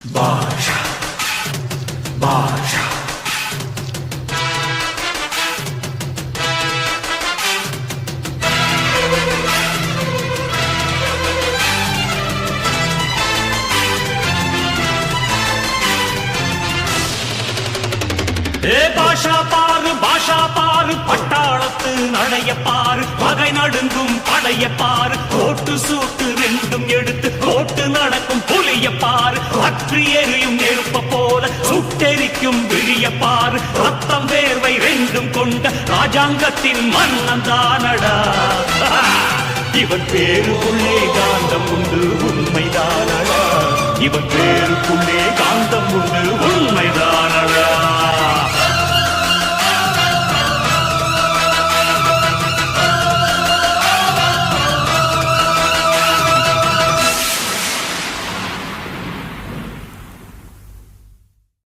பாஷா பாஷா பாஷா பாரு பட்டாளத்து நடைய பாரு பகை நடுங்கும் படைய பாரு கோட்டு சூட்டு ரெண்டும் எடுத்து கோட்டு நடக்கும் புலிய பாரு அற்றி எரியும் நெருப்ப போல சுட்டெரிக்கும் விழிய பாரு ரத்தம் வேர்வை ரெண்டும் கொண்ட ராஜாங்கத்தின் மன்னன் தானடா இவன் பேருக்குள்ளே காந்தம் உண்டு உண்மைதானடா இவன் பேருக்குள்ளே